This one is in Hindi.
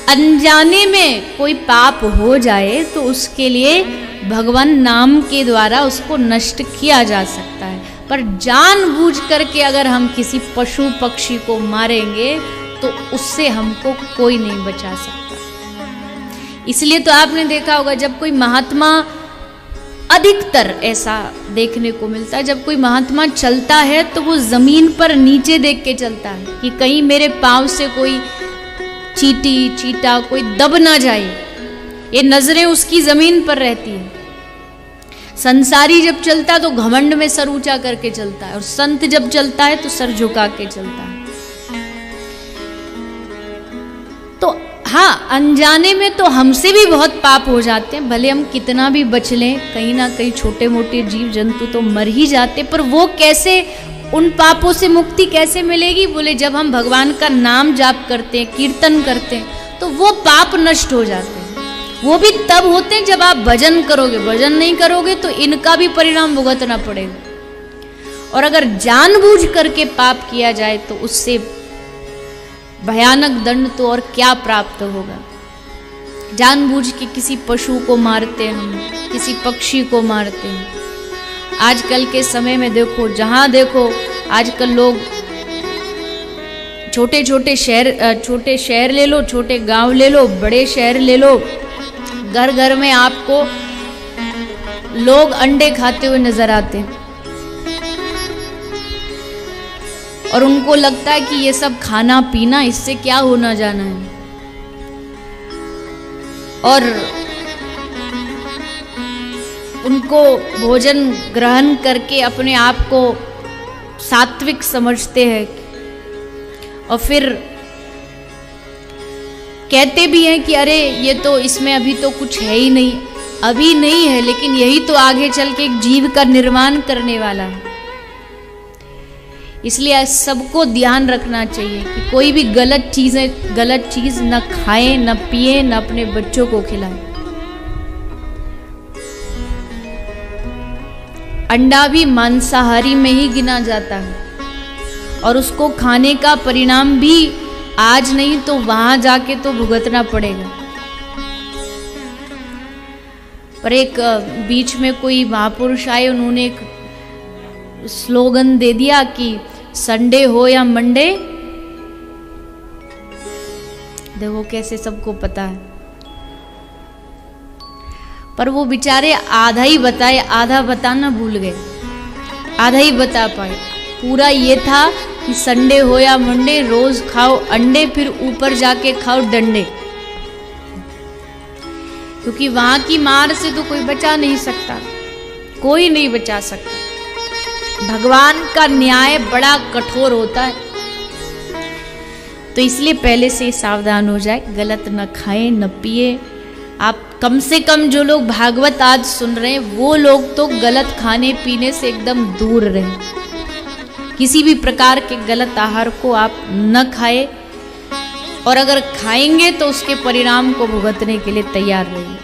अनजाने में कोई पाप हो जाए तो उसके लिए भगवान नाम के द्वारा उसको नष्ट किया जा सकता है, पर जानबूझ करके अगर हम किसी पशु पक्षी को मारेंगे तो उससे हमको कोई नहीं बचा सकता। इसलिए तो आपने देखा होगा जब कोई महात्मा, अधिकतर ऐसा देखने को मिलता है, जब कोई महात्मा चलता है तो वो जमीन पर नीचे देख के चलता है कि कहीं मेरे पांव से कोई चींटी चींटा कोई दब ना जाए, ये नजरें उसकी जमीन पर रहती है। संसारी जब चलता है तो घमंड में सर ऊंचा करके चलता है, और संत जब चलता है तो सर झुका के चलता है। तो हाँ, अनजाने में तो हमसे भी बहुत पाप हो जाते हैं, भले हम कितना भी बच लें, कहीं ना कहीं छोटे मोटे जीव जंतु तो मर ही जाते, पर वो कैसे, उन पापों से मुक्ति कैसे मिलेगी? बोले जब हम भगवान का नाम जाप करते हैं, कीर्तन करते हैं, तो वो पाप नष्ट हो जाते हैं। वो भी तब होते हैं जब आप भजन करोगे, भजन नहीं करोगे तो इनका भी परिणाम भुगतना पड़ेगा। और अगर जानबूझ करके पाप किया जाए तो उससे भयानक दंड तो और क्या प्राप्त होगा। जानबूझ के किसी पशु को मारते हैं हम, किसी पक्षी को मारते हैं। आजकल के समय में देखो, जहां देखो आजकल लोग छोटे छोटे शहर ले लो, छोटे गांव ले लो, बड़े शहर ले लो, घर घर में आपको लोग अंडे खाते हुए नजर आते हैं, और उनको लगता है कि ये सब खाना पीना इससे क्या होना जाना है। और उनको भोजन ग्रहण करके अपने आप को सात्विक समझते हैं, और फिर कहते भी हैं कि अरे ये तो इसमें अभी तो कुछ है ही नहीं, अभी नहीं है, लेकिन यही तो आगे चल के एक जीव का निर्माण करने वाला है। इसलिए सबको ध्यान रखना चाहिए कि कोई भी गलत चीज न खाएं, न पिए, न अपने बच्चों को खिलाएं। अंडा भी मांसाहारी में ही गिना जाता है, और उसको खाने का परिणाम भी आज नहीं तो वहां जाके तो भुगतना पड़ेगा। पर एक बीच में कोई महापुरुष आए, उन्होंने एक स्लोगन दे दिया कि संडे हो या मंडे, देखो कैसे सबको पता है, पर वो बेचारे आधा ही बताए, आधा बताना भूल गए, आधा ही बता पाए। पूरा ये था कि संडे हो या मंडे रोज खाओ अंडे, फिर ऊपर जाके खाओ डंडे, क्योंकि वहां की मार से तो कोई बचा नहीं सकता, कोई नहीं बचा सकता। भगवान का न्याय बड़ा कठोर होता है, तो इसलिए पहले से सावधान हो जाए, गलत न खाएं न पिए। आप कम से कम जो लोग भागवत आज सुन रहे हैं वो लोग तो गलत खाने पीने से एकदम दूर रहें, किसी भी प्रकार के गलत आहार को आप न खाएं, और अगर खाएंगे तो उसके परिणाम को भुगतने के लिए तैयार रहिए।